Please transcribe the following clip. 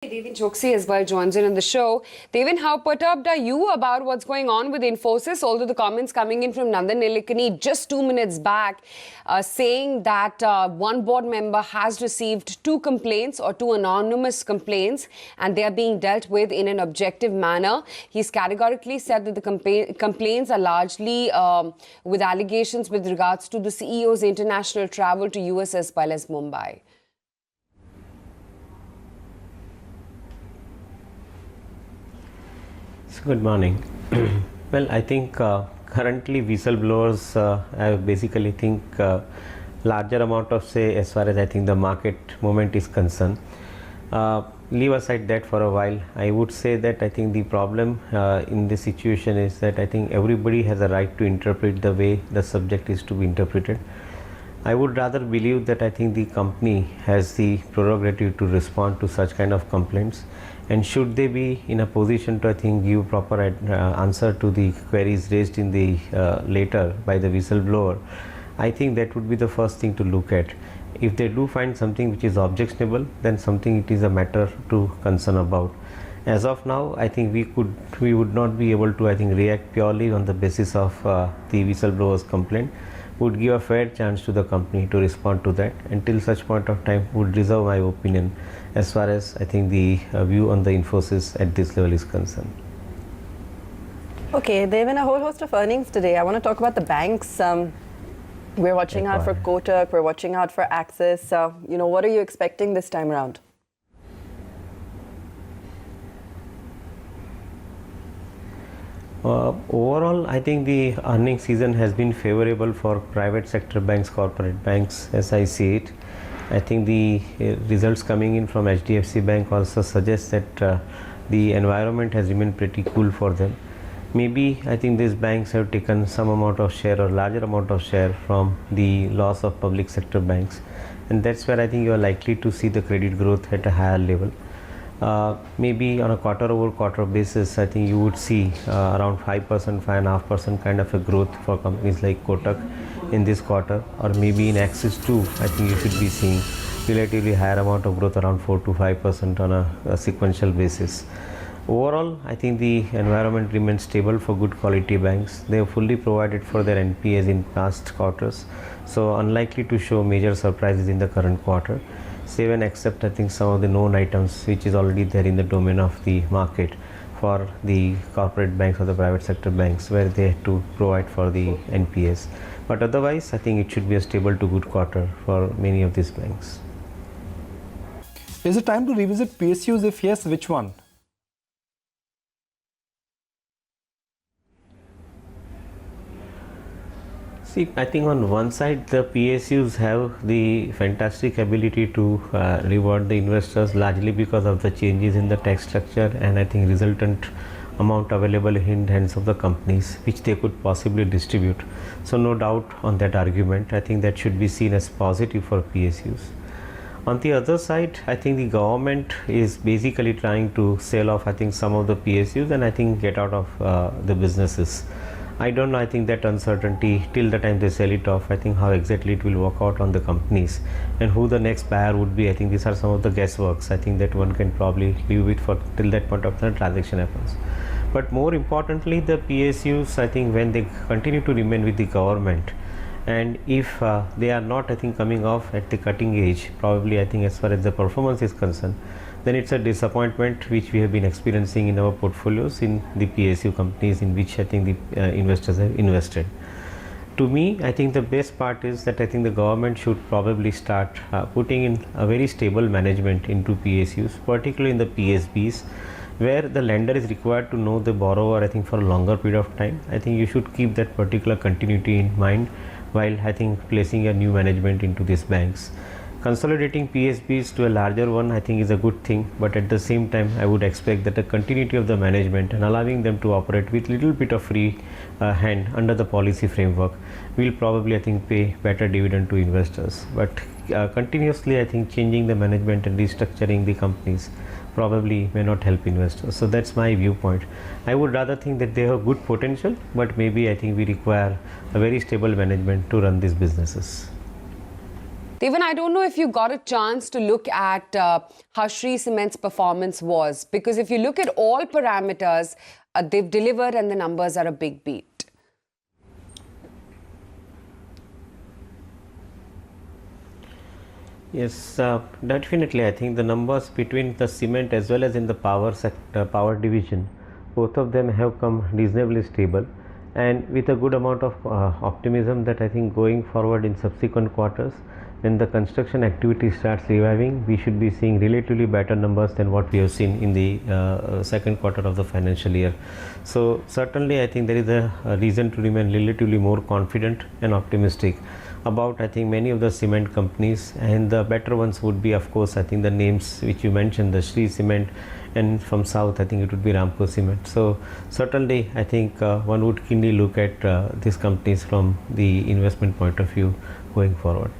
Deven Choksi as well joins in on the show. Deven, how perturbed are you about what's going on with Infosys? Although the comments coming in from Nandan Nilekani just 2 minutes back saying that one board member has received two anonymous complaints and they are being dealt with in an objective manner. He's categorically said that the complaints are largely with allegations with regards to the CEO's international travel to US as well as Mumbai. Good morning. Well, I think currently whistleblowers I basically think larger amount of say as far as I think the market movement is concerned. Leave aside that for a while. I would say that I think the problem in this situation is that I think everybody has a right to interpret the way the subject is to be interpreted. I would rather believe that I think the company has the prerogative to respond to such kind of complaints, and should they be in a position to I think give proper answer to the queries raised in the later by the whistleblower, I think that would be the first thing to look at. If they do find something which is objectionable, then something it is a matter to concern about. As of now, I think we would not be able to I think react purely on the basis of the whistleblower's complaint. Would give a fair chance to the company to respond to that. Until such point of time, would reserve my opinion as far as I think the view on the Infosys at this level is concerned. Okay, there have been a whole host of earnings today. I want to talk about the banks. We're watching out for Kotak, we're watching out for Axis. What are you expecting this time around? Overall, I think the earnings season has been favorable for private sector banks, corporate banks, as I see it. I think the results coming in from HDFC Bank also suggest that the environment has remained pretty cool for them. Maybe I think these banks have taken some amount of share or larger amount of share from the loss of public sector banks, and that's where I think you are likely to see the credit growth at a higher level. Maybe on a quarter-over-quarter basis, I think you would see around 5%, 5.5% kind of a growth for companies like Kotak in this quarter, or maybe in Axis too. I think you should be seeing relatively higher amount of growth, around 4 to 5% on a sequential basis. Overall, I think the environment remains stable for good quality banks. They have fully provided for their NPAs in past quarters, so unlikely to show major surprises in the current quarter. Save and except I think some of the known items which is already there in the domain of the market for the corporate banks or the private sector banks, where they have to provide for the NPS. But otherwise, I think it should be a stable to good quarter for many of these banks. Is it time to revisit PSUs? If yes, which one? See, I think on one side the PSUs have the fantastic ability to reward the investors, largely because of the changes in the tax structure and I think resultant amount available in hands of the companies which they could possibly distribute. So no doubt on that argument. I think that should be seen as positive for PSUs. On the other side, I think the government is basically trying to sell off I think some of the PSUs and I think get out of the businesses. I don't know, I think that uncertainty till the time they sell it off, I think how exactly it will work out on the companies and who the next buyer would be. I think these are some of the guessworks. I think that one can probably leave it for till that point of the transaction happens. But more importantly, the PSUs, I think when they continue to remain with the government, and if they are not I think coming off at the cutting edge, probably I think as far as the performance is concerned, then it's a disappointment which we have been experiencing in our portfolios in the PSU companies in which I think the investors have invested. To me, I think the best part is that I think the government should probably start putting in a very stable management into PSUs, particularly in the PSBs, where the lender is required to know the borrower I think for a longer period of time. I think you should keep that particular continuity in mind while I think placing a new management into these banks. Consolidating PSBs to a larger one I think is a good thing, but at the same time I would expect that the continuity of the management and allowing them to operate with little bit of free hand under the policy framework will probably I think pay better dividend to investors. But continuously I think changing the management and restructuring the companies probably may not help investors. So that's my viewpoint. I would rather think that they have good potential, but maybe I think we require a very stable management to run these businesses. Deven, I don't know if you got a chance to look at how Shree Cement's performance was, because if you look at all parameters, they've delivered and the numbers are a big beat. Yes, definitely. I think the numbers between the cement as well as in the power sector, power division, both of them have come reasonably stable, and with a good amount of optimism that I think going forward in subsequent quarters, when the construction activity starts reviving, we should be seeing relatively better numbers than what we have seen in the second quarter of the financial year. So certainly I think there is a reason to remain relatively more confident and optimistic about, I think, many of the cement companies, and the better ones would be, of course, I think the names which you mentioned, the Shree Cement, and from south I think it would be Ramco Cement. So certainly I think one would keenly look at these companies from the investment point of view going forward.